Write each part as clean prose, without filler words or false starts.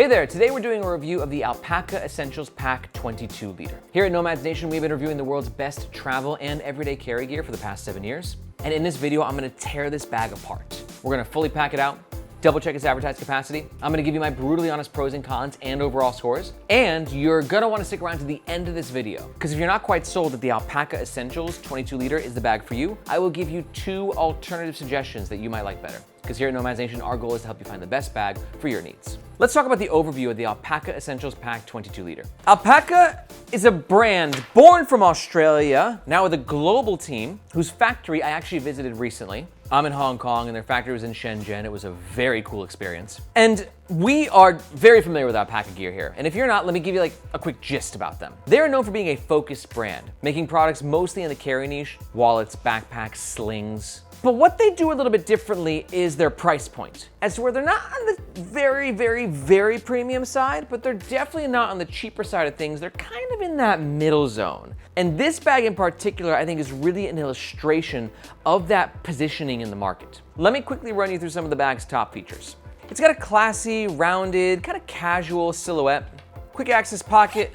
Hey there, today we're doing a review of the Alpaka Essentials Pack 22 liter. Here at Nomads Nation, we've been reviewing the world's best travel and everyday carry gear for the past 7 years. And in this video, I'm gonna tear this bag apart. We're gonna fully pack it out, double check its advertised capacity. I'm gonna give you my brutally honest pros and cons and overall scores. And you're gonna wanna stick around to the end of this video, because if you're not quite sold that the Alpaka Essentials 22 liter is the bag for you, I will give you 2 alternative suggestions that you might like better. Because here at Nomads Nation, our goal is to help you find the best bag for your needs. Let's talk about the overview of the Alpaka Essentials Pack 22 liter. Alpaka is a brand born from Australia, now with a global team, whose factory I actually visited recently. I'm in Hong Kong and their factory was in Shenzhen. It was a very cool experience. And we are very familiar with Alpaka gear here. And if you're not, let me give you like a quick gist about them. They are known for being a focused brand, making products mostly in the carry niche, wallets, backpacks, slings. But what they do a little bit differently is their price point. As to where they're not on the very premium side, but they're definitely not on the cheaper side of things. They're kind of in that middle zone. And this bag in particular, I think is really an illustration of that positioning in the market. Let me quickly run you through some of the bag's top features. It's got a classy, rounded, kind of casual silhouette. Quick access pocket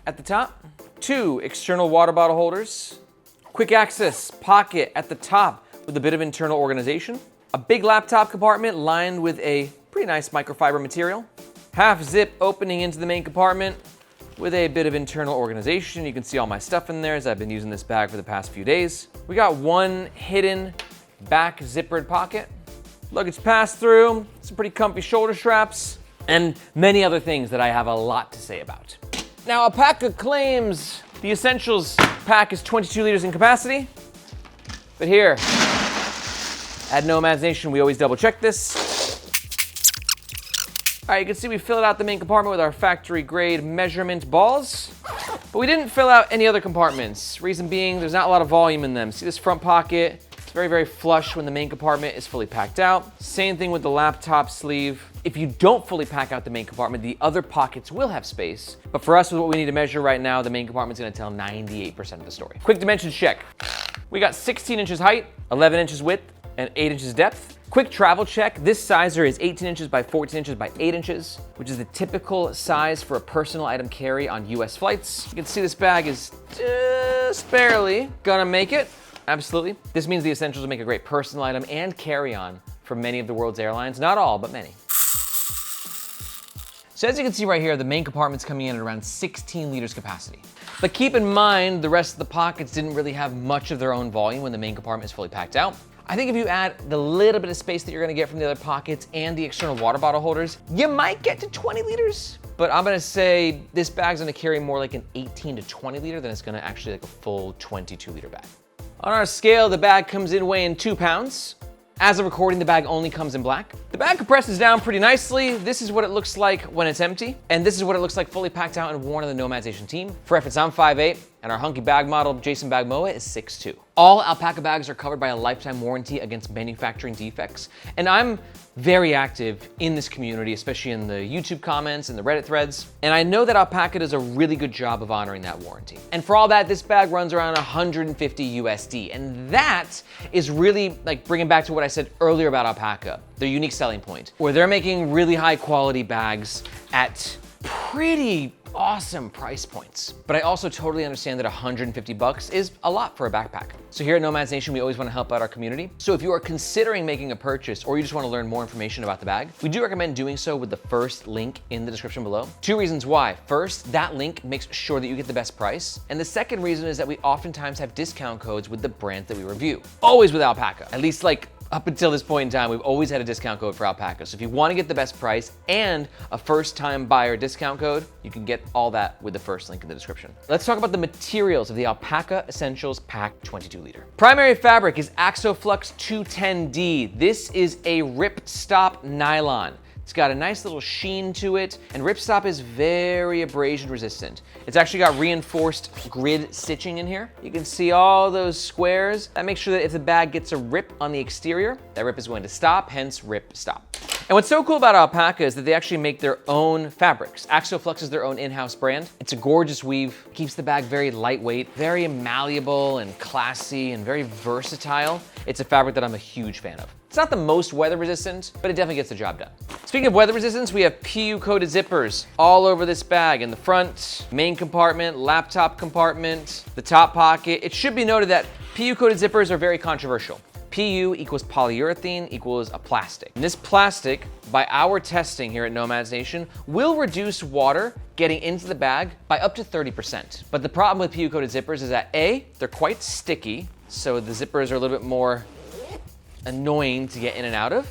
at the top. 2 external water bottle holders. Quick access pocket at the top with a bit of internal organization. A big laptop compartment lined with a pretty nice microfiber material. Half zip opening into the main compartment with a bit of internal organization. You can see all my stuff in there as I've been using this bag for the past few days. We got 1 hidden back zippered pocket. Luggage pass-through, some pretty comfy shoulder straps, and many other things that I have a lot to say about. Now, Alpaka claims the Essentials pack is 22 liters in capacity, but here at Nomads Nation, we always double check this. All right, you can see we filled out the main compartment with our factory grade measurement balls, but we didn't fill out any other compartments. Reason being, there's not a lot of volume in them. See this front pocket? It's very flush when the main compartment is fully packed out. Same thing with the laptop sleeve. If you don't fully pack out the main compartment, the other pockets will have space. But for us, with what we need to measure right now, the main compartment's gonna tell 98% of the story. Quick dimensions check. We got 16 inches height, 11 inches width, and 8 inches depth. Quick travel check. This sizer is 18 inches by 14 inches by 8 inches, which is the typical size for a personal item carry on US flights. You can see this bag is just barely gonna make it. Absolutely. This means the Essentials will make a great personal item and carry-on for many of the world's airlines. Not all, but many. So as you can see right here, the main compartment's coming in at around 16 liters capacity. But keep in mind, the rest of the pockets didn't really have much of their own volume when the main compartment is fully packed out. I think if you add the little bit of space that you're gonna get from the other pockets and the external water bottle holders, you might get to 20 liters. But I'm gonna say this bag's gonna carry more like an 18 to 20 liter than it's gonna actually like a full 22 liter bag. On our scale, the bag comes in weighing 2 pounds. As of recording, the bag only comes in black. The bag compresses down pretty nicely. This is what it looks like when it's empty. And this is what it looks like fully packed out and worn on the Nomads Nation team. For reference, I'm 5'8", and our hunky bag model, Jason Bagmoa, is 6'2". All Alpaka bags are covered by a lifetime warranty against manufacturing defects. And I'm very active in this community, especially in the YouTube comments and the Reddit threads. And I know that Alpaka does a really good job of honoring that warranty. And for all that, this bag runs around 150 USD. And that is really like bringing back to what I said earlier about Alpaka, their unique selling point, where they're making really high quality bags at pretty awesome price points. But I also totally understand that 150 bucks is a lot for a backpack. So here at Nomads Nation, we always want to help out our community. So if you are considering making a purchase or you just want to learn more information about the bag, we do recommend doing so with the first link in the description below. 2 reasons why. First, that link makes sure that you get the best price. And the second reason is that we oftentimes have discount codes with the brands that we review. Always with Alpaka, at least like up until this point in time, we've always had a discount code for Alpaka. So if you want to get the best price and a first-time buyer discount code, you can get all that with the first link in the description. Let's talk about the materials of the Alpaka Essentials Pack 22 liter. Primary fabric is Axoflux 210D. This is a ripstop nylon. It's got a nice little sheen to it, and ripstop is very abrasion resistant. It's actually got reinforced grid stitching in here. You can see all those squares. That makes sure that if the bag gets a rip on the exterior, that rip is going to stop, hence rip stop. And what's so cool about Alpaka is that they actually make their own fabrics. Axoflux is their own in-house brand. It's a gorgeous weave, keeps the bag very lightweight, very malleable and classy and very versatile. It's a fabric that I'm a huge fan of. It's not the most weather resistant, but it definitely gets the job done. Speaking of weather resistance, we have PU coated zippers all over this bag. In the front, main compartment, laptop compartment, the top pocket. It should be noted that PU coated zippers are very controversial. PU equals polyurethane equals a plastic. And this plastic, by our testing here at Nomads Nation, will reduce water getting into the bag by up to 30%. But the problem with PU coated zippers is that A, they're quite sticky, so the zippers are a little bit more annoying to get in and out of.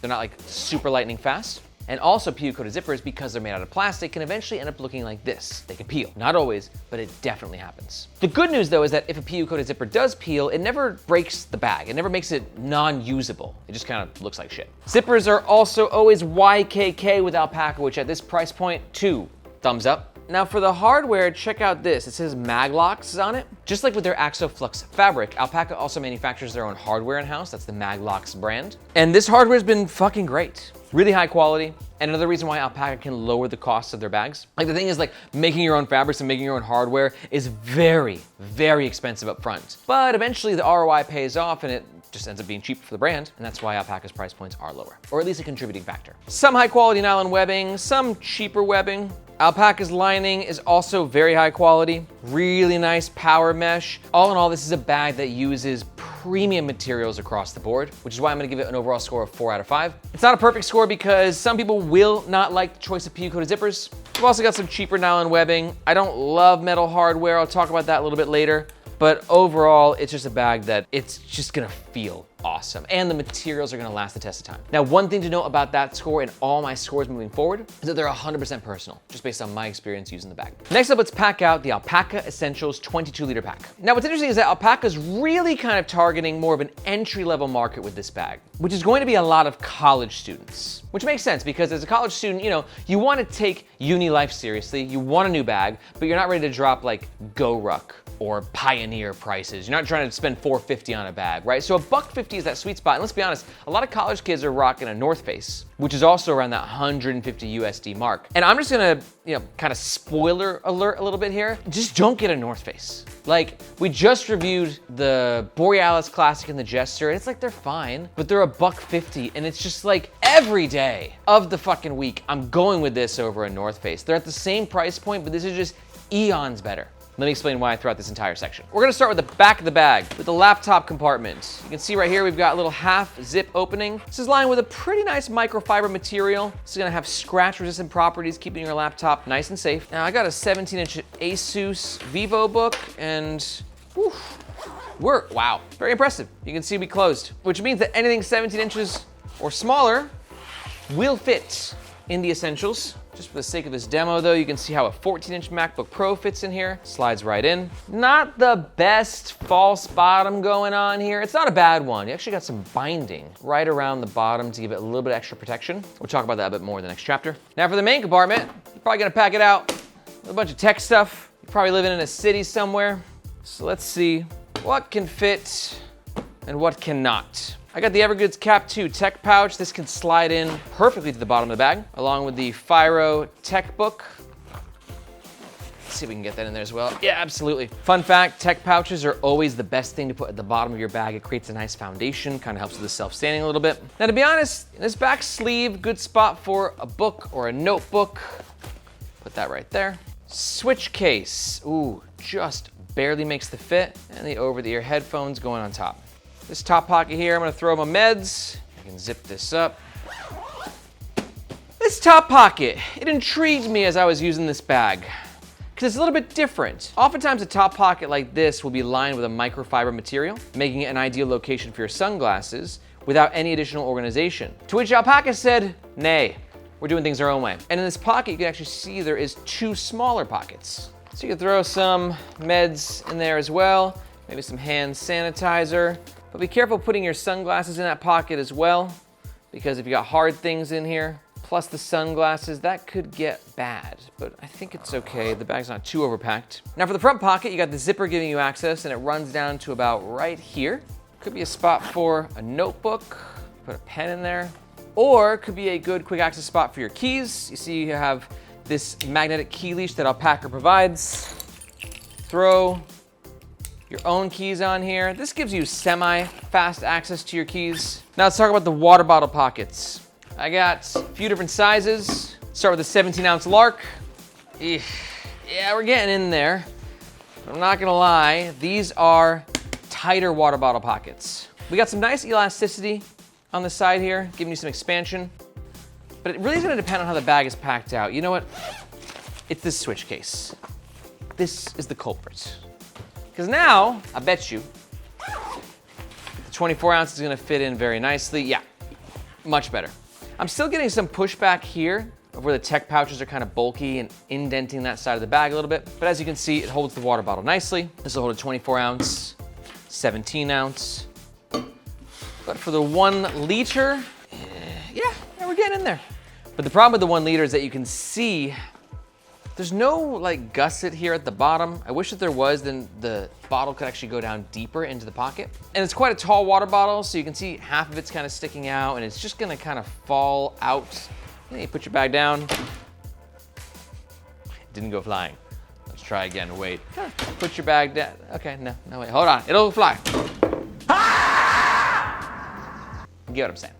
They're not like super lightning fast. And also PU coated zippers, because they're made out of plastic, can eventually end up looking like this. They can peel. Not always, but it definitely happens. The good news though is that if a PU coated zipper does peel, it never breaks the bag. It never makes it non-usable. It just kind of looks like shit. Zippers are also always YKK with Alpaka, which at this price point, 2 thumbs up. Now for the hardware, check out this. It says Maglocks on it. Just like with their Axoflux fabric, Alpaka also manufactures their own hardware in-house. That's the Maglocks brand. And this hardware has been fucking great. Really high quality. And another reason why Alpaka can lower the cost of their bags. Like the thing is, like, making your own fabrics and making your own hardware is very, very expensive up front. But eventually the ROI pays off and it just ends up being cheaper for the brand, and that's why Alpaka's price points are lower, or at least a contributing factor. Some high quality nylon webbing, some cheaper webbing. Alpaka's lining is also very high quality, really nice power mesh. All in all, this is a bag that uses premium materials across the board, which is why I'm gonna give it an overall score of 4 out of 5. It's not a perfect score because some people will not like the choice of PU coated zippers. We've also got some cheaper nylon webbing. I don't love metal hardware. I'll talk about that a little bit later. But overall, it's just a bag that it's just gonna feel awesome. And the materials are gonna last the test of time. Now, one thing to note about that score and all my scores moving forward is that they're 100% personal, just based on my experience using the bag. Next up, let's pack out the Alpaka Essentials 22-liter pack. Now, what's interesting is that Alpaka's really kind of targeting more of an entry-level market with this bag, which is going to be a lot of college students, which makes sense because as a college student, you know, you wanna take uni life seriously, you want a new bag, but you're not ready to drop like Go Ruck or Pioneer prices. You're not trying to spend $4.50 on a bag, right? So $1.50 is that sweet spot. And let's be honest, a lot of college kids are rocking a North Face, which is also around that 150 USD mark. And I'm just gonna, you know, kind of spoiler alert a little bit here. Just don't get a North Face. Like, we just reviewed the Borealis Classic and the Jester, and it's like they're fine, but they're $1.50, and it's just like every day of the fucking week, I'm going with this over a North Face. They're at the same price point, but this is just eons better. Let me explain why throughout this entire section. We're gonna start with the back of the bag, with the laptop compartment. You can see right here, we've got a little half zip opening. This is lined with a pretty nice microfiber material. This is gonna have scratch resistant properties, keeping your laptop nice and safe. Now I got a 17-inch Asus Vivo book and whew, wow, very impressive. You can see we closed, which means that anything 17 inches or smaller will fit in the Essentials. Just for the sake of this demo though, you can see how a 14-inch MacBook Pro fits in here, slides right in. Not the best false bottom going on here. It's not a bad one. You actually got some binding right around the bottom to give it a little bit of extra protection. We'll talk about that a bit more in the next chapter. Now for the main compartment, you're probably gonna pack it out with a bunch of tech stuff. You're probably living in a city somewhere. So let's see what can fit and what cannot. I got the Evergoods Cap 2 tech pouch. This can slide in perfectly to the bottom of the bag, along with the Firo tech book. Let's see if we can get that in there as well. Yeah, absolutely. Fun fact, tech pouches are always the best thing to put at the bottom of your bag. It creates a nice foundation, kind of helps with the self-standing a little bit. Now to be honest, this back sleeve, good spot for a book or a notebook. Put that right there. Switch case, ooh, just barely makes the fit. And the over-the-ear headphones going on top. This top pocket here, I'm gonna throw my meds. I can zip this up. This top pocket, it intrigued me as I was using this bag, because it's a little bit different. Oftentimes a top pocket like this will be lined with a microfiber material, making it an ideal location for your sunglasses without any additional organization. To which Alpaka said, nay, we're doing things our own way. And in this pocket, you can actually see there is 2 smaller pockets. So you can throw some meds in there as well, maybe some hand sanitizer. But be careful putting your sunglasses in that pocket as well, because if you got hard things in here, plus the sunglasses, that could get bad. But I think it's okay, the bag's not too overpacked. Now for the front pocket, you got the zipper giving you access, and it runs down to about right here. Could be a spot for a notebook, put a pen in there. or it could be a good quick access spot for your keys. You see you have this magnetic key leash that Alpaka provides. Throw your own keys on here. This gives you semi-fast access to your keys. Now let's talk about the water bottle pockets. I got a few different sizes. Start with a 17-ounce Lark. Yeah, we're getting in there. I'm not gonna lie, these are tighter water bottle pockets. We got some nice elasticity on the side here, giving you some expansion, but it really is gonna depend on how the bag is packed out. You know what? It's this switch case. This is the culprit. Because now, I bet you, the 24 ounce is gonna fit in very nicely. Yeah, much better. I'm still getting some pushback here of where the tech pouches are kind of bulky and indenting that side of the bag a little bit. But as you can see, it holds the water bottle nicely. This will hold a 24 ounce, 17 ounce. But for the 1 liter, yeah, we're getting in there. But the problem with the 1 liter is that you can see there's no like gusset here at the bottom. I wish that there was, then the bottle could actually go down deeper into the pocket. And it's quite a tall water bottle, so you can see half of it's kind of sticking out and it's just gonna kind of fall out. You put your bag down. It didn't go flying. Let's try again, wait. Put your bag down. Okay, no, wait, hold on, it'll fly. You get what I'm saying.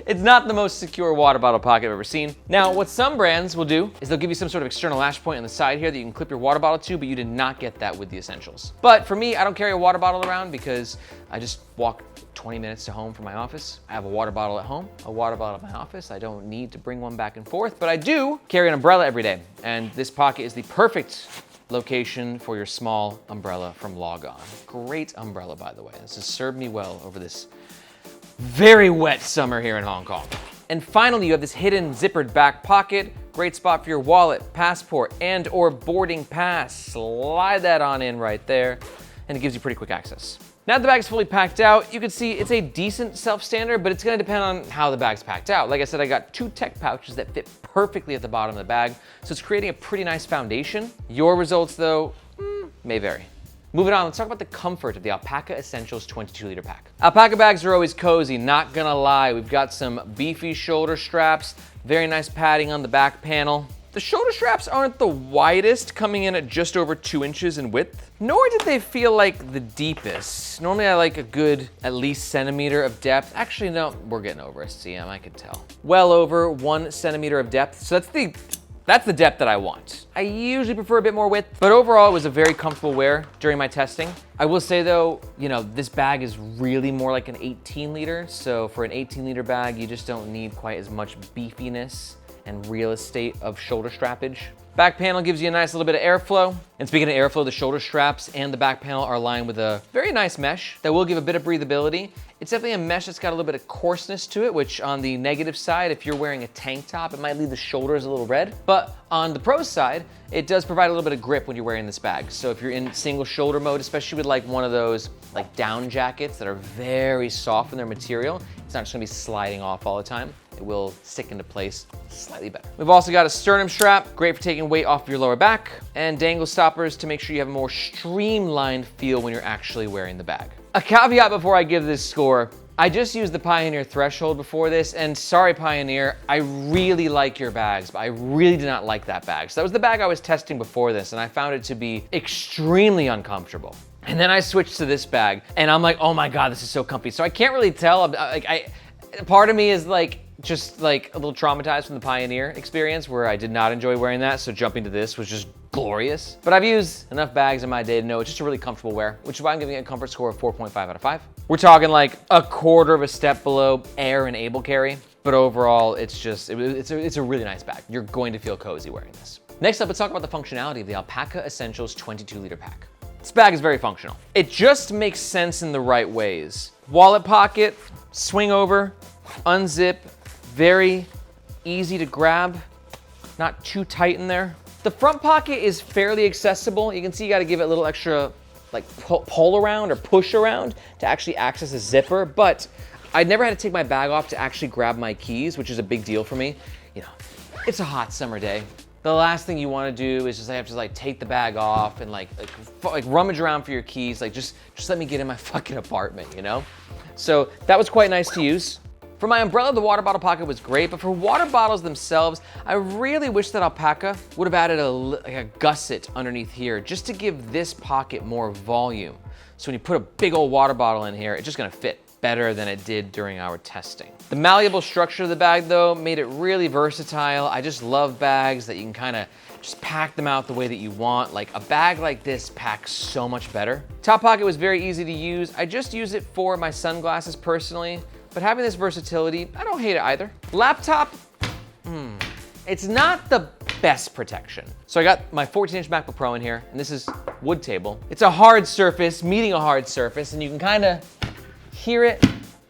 It's not the most secure water bottle pocket I've ever seen. Now, what some brands will do is they'll give you some sort of external lash point on the side here that you can clip your water bottle to, but you did not get that with the Essentials. But for me, I don't carry a water bottle around because I just walk 20 minutes to home from my office. I have a water bottle at home, a water bottle at my office. I don't need to bring one back and forth, but I do carry an umbrella every day. And this pocket is the perfect location for your small umbrella from Log On. Great umbrella, by the way. This has served me well over this very wet summer here in Hong Kong. And finally, you have this hidden zippered back pocket. Great spot for your wallet, passport, and or boarding pass. Slide that on in right there, and it gives you pretty quick access. Now that the bag's fully packed out, you can see it's a decent self-stander, but it's gonna depend on how the bag's packed out. Like I said, I got 2 tech pouches that fit perfectly at the bottom of the bag, so it's creating a pretty nice foundation. Your results, though, may vary. Moving on, let's talk about the comfort of the Alpaka Essentials 22-liter pack. Alpaka bags are always cozy, not gonna lie. We've got some beefy shoulder straps, very nice padding on the back panel. The shoulder straps aren't the widest, coming in at just over 2 inches in width, nor did they feel like the deepest. Normally I like a good at least centimeter of depth. Actually, no, we're getting over a CM, I could tell. Well over 1 centimeter of depth, so that's the depth that I want. I usually prefer a bit more width, but overall it was a very comfortable wear during my testing. I will say though, you know, this bag is really more like an 18 liter. So for an 18 liter bag, you just don't need quite as much beefiness and real estate of shoulder strappage. Back panel gives you a nice little bit of airflow. And speaking of airflow, the shoulder straps and the back panel are lined with a very nice mesh that will give a bit of breathability. It's definitely a mesh that's got a little bit of coarseness to it, which on the negative side, if you're wearing a tank top, it might leave the shoulders a little red. But on the pro side, it does provide a little bit of grip when you're wearing this bag. So if you're in single shoulder mode, especially with like one of those like down jackets that are very soft in their material, it's not just gonna be sliding off all the time. It will stick into place slightly better. We've also got a sternum strap, great for taking weight off of your lower back, and dangle stoppers to make sure you have a more streamlined feel when you're actually wearing the bag. A caveat before I give this score, I just used the Pioneer Threshold before this, and sorry Pioneer, I really like your bags, but I really did not like that bag. So that was the bag I was testing before this, and I found it to be extremely uncomfortable. And then I switched to this bag, and I'm like, oh my God, this is so comfy. So I can't really tell, part of me is like, just like a little traumatized from the Pioneer experience where I did not enjoy wearing that, so jumping to this was just glorious. But I've used enough bags in my day to know it's just a really comfortable wear, which is why I'm giving it a comfort score of 4.5 out of 5. We're talking like a quarter of a step below Air and Able Carry, but overall it's a really nice bag. You're going to feel cozy wearing this. Next up, let's talk about the functionality of the Alpaka Essentials 22-liter pack. This bag is very functional. It just makes sense in the right ways. Wallet pocket, swing over, unzip, very easy to grab, not too tight in there. The front pocket is fairly accessible. You can see you gotta give it a little extra like pull around or push around to actually access a zipper, but I never had to take my bag off to actually grab my keys, which is a big deal for me. You know, it's a hot summer day. The last thing you wanna do is just have to like take the bag off and like rummage around for your keys. Like just let me get in my fucking apartment, you know? So that was quite nice to use. For my umbrella, the water bottle pocket was great, but for water bottles themselves, I really wish that Alpaka would have added a gusset underneath here just to give this pocket more volume. So when you put a big old water bottle in here, it's just gonna fit better than it did during our testing. The malleable structure of the bag though made it really versatile. I just love bags that you can kind of just pack them out the way that you want. Like a bag like this packs so much better. Top pocket was very easy to use. I just use it for my sunglasses personally, but having this versatility, I don't hate it either. Laptop, it's not the best protection. So I got my 14-inch MacBook Pro in here, and this is wood table. It's a hard surface, meeting a hard surface, and you can kind of hear it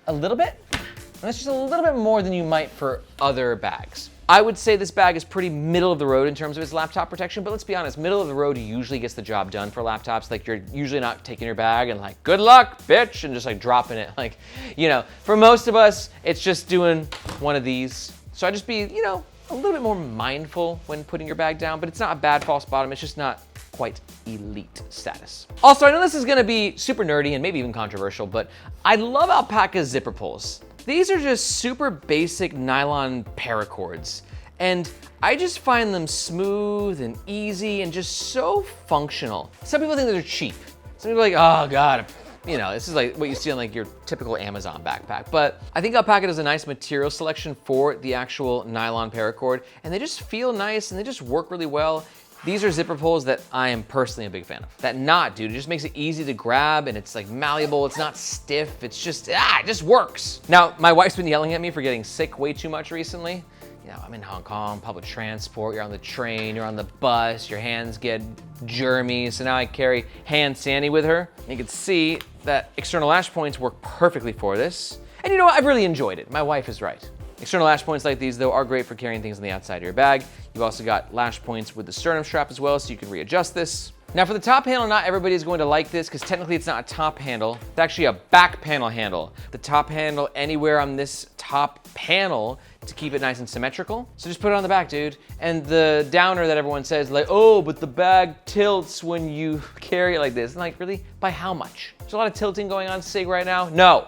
a little bit. And that's just a little bit more than you might for other bags. I would say this bag is pretty middle of the road in terms of its laptop protection, but let's be honest, middle of the road usually gets the job done for laptops. Like you're usually not taking your bag and like, good luck, bitch, and just like dropping it. Like, you know, for most of us, it's just doing one of these. So I just be, you know, a little bit more mindful when putting your bag down, but it's not a bad false bottom. It's just not quite elite status. Also, I know this is gonna be super nerdy and maybe even controversial, but I love Alpaka's zipper pulls. These are just super basic nylon paracords, and I just find them smooth and easy and just so functional. Some people think that they're cheap. Some people are like, oh God, you know, this is like what you see on like your typical Amazon backpack. But I think Alpaka does a nice material selection for the actual nylon paracord, and they just feel nice and they just work really well. These are zipper pulls that I am personally a big fan of. That knot, dude, it just makes it easy to grab and it's like malleable, it's not stiff, it's just, it just works. Now, my wife's been yelling at me for getting sick way too much recently. You know, I'm in Hong Kong, public transport, you're on the train, you're on the bus, your hands get germy, so now I carry hand sandy with her. You can see that external lash points work perfectly for this. And you know what, I've really enjoyed it. My wife is right. External lash points like these, though, are great for carrying things on the outside of your bag. You've also got lash points with the sternum strap as well, so you can readjust this. Now for the top handle, not everybody is going to like this because technically it's not a top handle. It's actually a back panel handle. The top handle anywhere on this top panel to keep it nice and symmetrical. So just put it on the back, dude. And the downer that everyone says, like, oh, but the bag tilts when you carry it like this. And like, really? By how much? There's a lot of tilting going on, Sig, right now. No,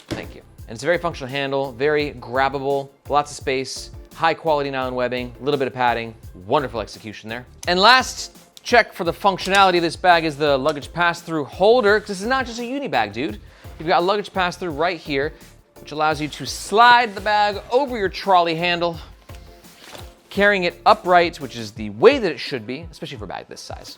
thank you. And it's a very functional handle, very grabbable, lots of space, high quality nylon webbing, a little bit of padding, wonderful execution there. And last check for the functionality of this bag is the luggage pass-through holder, because this is not just a uni bag, dude. You've got a luggage pass-through right here, which allows you to slide the bag over your trolley handle, carrying it upright, which is the way that it should be, especially for a bag this size.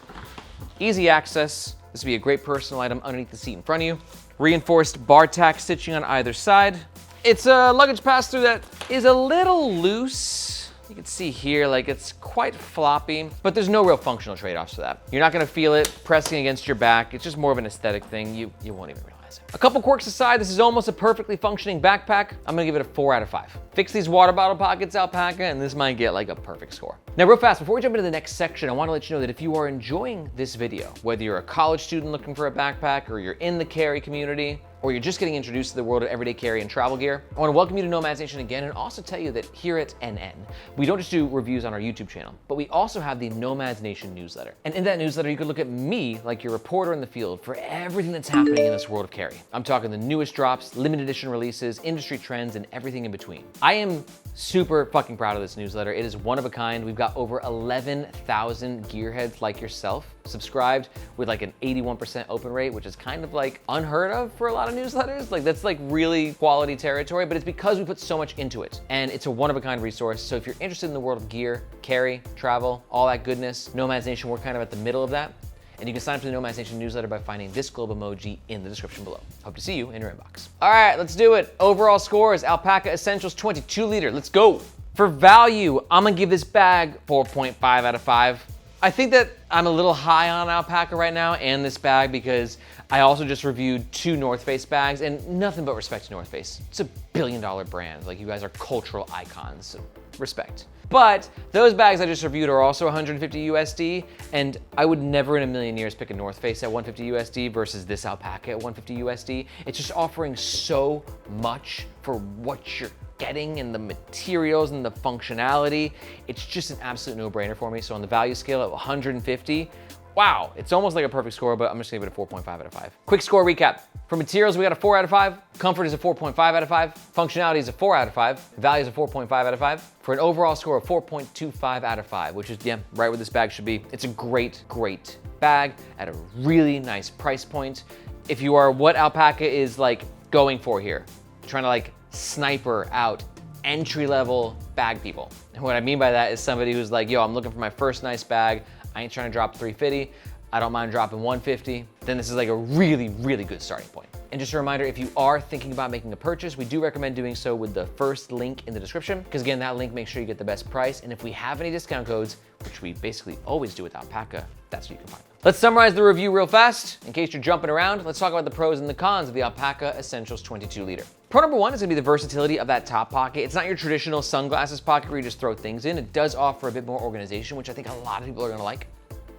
Easy access. This would be a great personal item underneath the seat in front of you. Reinforced bar tack stitching on either side. It's a luggage pass-through that is a little loose. You can see here, like it's quite floppy, but there's no real functional trade-offs to that. You're not gonna feel it pressing against your back. It's just more of an aesthetic thing. You won't even realize it. A couple quirks aside, this is almost a perfectly functioning backpack. I'm gonna give it a 4 out of 5. Fix these water bottle pockets, Alpaka, and this might get like a perfect score. Now real fast, before we jump into the next section, I wanna let you know that if you are enjoying this video, whether you're a college student looking for a backpack or you're in the carry community, or you're just getting introduced to the world of everyday carry and travel gear, I wanna welcome you to Nomads Nation again and also tell you that here at NN, we don't just do reviews on our YouTube channel, but we also have the Nomads Nation newsletter. And in that newsletter, you can look at me like your reporter in the field for everything that's happening in this world of carry. I'm talking the newest drops, limited edition releases, industry trends, and everything in between. I am super fucking proud of this newsletter. It is one of a kind. We've got over 11,000 gearheads like yourself subscribed with like an 81% open rate, which is kind of like unheard of for a lot of newsletters. Like that's like really quality territory, but it's because we put so much into it. And it's a one of a kind resource. So if you're interested in the world of gear, carry, travel, all that goodness, Nomads Nation, we're kind of at the middle of that. And you can sign up for the Nomads Nation newsletter by finding this globe emoji in the description below. Hope to see you in your inbox. All right, let's do it. Overall scores, Alpaka Essentials 22 liter. Let's go. For value, I'm gonna give this bag 4.5 out of 5. I think that I'm a little high on Alpaka right now and this bag because I also just reviewed 2 North Face bags and nothing but respect to North Face. It's a billion-dollar brand. Like you guys are cultural icons, so respect. But those bags I just reviewed are also 150 USD, and I would never in a million years pick a North Face at 150 USD versus this Alpaka at 150 USD. It's just offering so much for what you're getting and the materials and the functionality. It's just an absolute no-brainer for me. So on the value scale at 150, Wow, it's almost like a perfect score, but I'm just gonna give it a 4.5 out of 5. Quick score recap. For materials, we got a 4 out of 5. Comfort is a 4.5 out of 5. Functionality is a 4 out of 5. Value is a 4.5 out of 5. For an overall score of 4.25 out of 5, which is, yeah, right where this bag should be. It's a great, great bag at a really nice price point. If you are what Alpaka is like going for here, trying to like sniper out entry-level bag people. And what I mean by that is somebody who's like, yo, I'm looking for my first nice bag. I ain't trying to drop $350. I don't mind dropping $150. Then this is like a really, really good starting point. And just a reminder, if you are thinking about making a purchase, we do recommend doing so with the first link in the description, because again, that link makes sure you get the best price. And if we have any discount codes, which we basically always do with Alpaka, that's where you can find them. Let's summarize the review real fast. In case you're jumping around, let's talk about the pros and the cons of the Alpaka Essentials 22 liter. Pro number one is gonna be the versatility of that top pocket. It's not your traditional sunglasses pocket where you just throw things in. It does offer a bit more organization, which I think a lot of people are gonna like.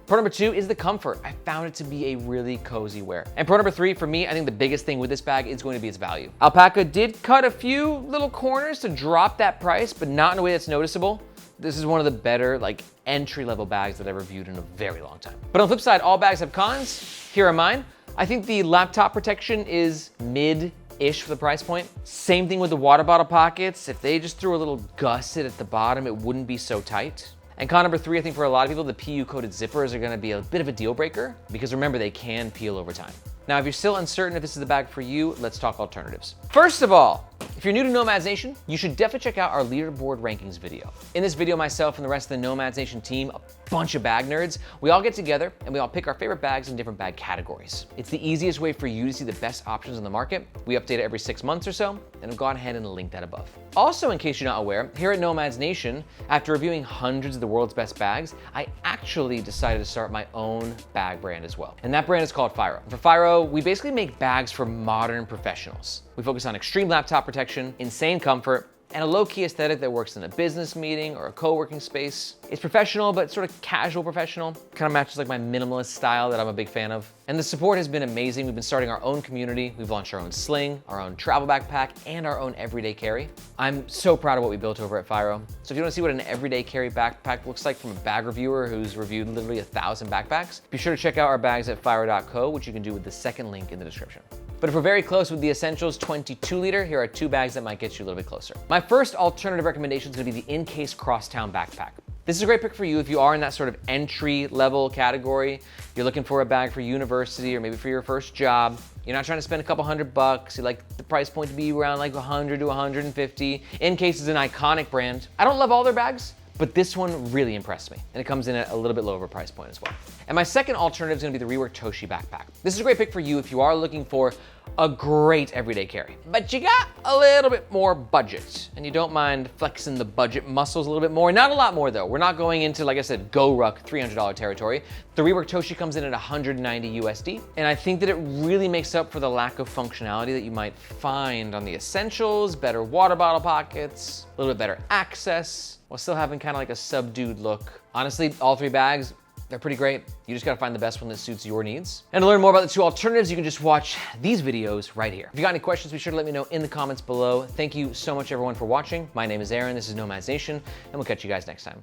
Pro number two is the comfort. I found it to be a really cozy wear. And pro number three, for me, I think the biggest thing with this bag is going to be its value. Alpaka did cut a few little corners to drop that price, but not in a way that's noticeable. This is one of the better like entry-level bags that I've reviewed in a very long time. But on the flip side, all bags have cons. Here are mine. I think the laptop protection is mid-ish for the price point. Same thing with the water bottle pockets. If they just threw a little gusset at the bottom, it wouldn't be so tight. And con number three, I think for a lot of people, the PU-coated zippers are gonna be a bit of a deal breaker because remember, they can peel over time. Now, if you're still uncertain if this is the bag for you, let's talk alternatives. First of all, if you're new to Nomads Nation, you should definitely check out our leaderboard rankings video. In this video, myself and the rest of the Nomads Nation team, a bunch of bag nerds, we all get together and we all pick our favorite bags in different bag categories. It's the easiest way for you to see the best options on the market. We update it every 6 months or so, and I've gone ahead and linked that above. Also, in case you're not aware, here at Nomads Nation, after reviewing hundreds of the world's best bags, I actually decided to start my own bag brand as well. And that brand is called Firo. For Firo, we basically make bags for modern professionals. We focus on extreme laptop protection, insane comfort, and a low-key aesthetic that works in a business meeting or a co-working space. It's professional, but sort of casual professional. Kind of matches like my minimalist style that I'm a big fan of. And the support has been amazing. We've been starting our own community. We've launched our own sling, our own travel backpack, and our own everyday carry. I'm so proud of what we built over at Firo. So if you want to see what an everyday carry backpack looks like from a bag reviewer who's reviewed literally 1,000 backpacks, be sure to check out our bags at firo.co, which you can do with the second link in the description. But if we're very close with the Essentials 22 liter, here are 2 bags that might get you a little bit closer. My first alternative recommendation is gonna be the Incase Crosstown backpack. This is a great pick for you if you are in that sort of entry level category. You're looking for a bag for university or maybe for your first job. You're not trying to spend a couple $100. You like the price point to be around like 100 to 150. Incase is an iconic brand. I don't love all their bags, but this one really impressed me. And it comes in at a little bit lower price point as well. And my second alternative is gonna be the Rework Toshi backpack. This is a great pick for you if you are looking for a great everyday carry, but you got a little bit more budget and you don't mind flexing the budget muscles a little bit more. Not a lot more though. We're not going into, like I said, GoRuck $300 territory. The Rework Toshi comes in at 190 USD. And I think that it really makes up for the lack of functionality that you might find on the Essentials, better water bottle pockets, a little bit better access, while still having kind of like a subdued look. Honestly, all 3 bags, they're pretty great. You just gotta find the best one that suits your needs. And to learn more about the 2 alternatives, you can just watch these videos right here. If you got any questions, be sure to let me know in the comments below. Thank you so much everyone for watching. My name is Aaron, this is Nomads Nation, and we'll catch you guys next time.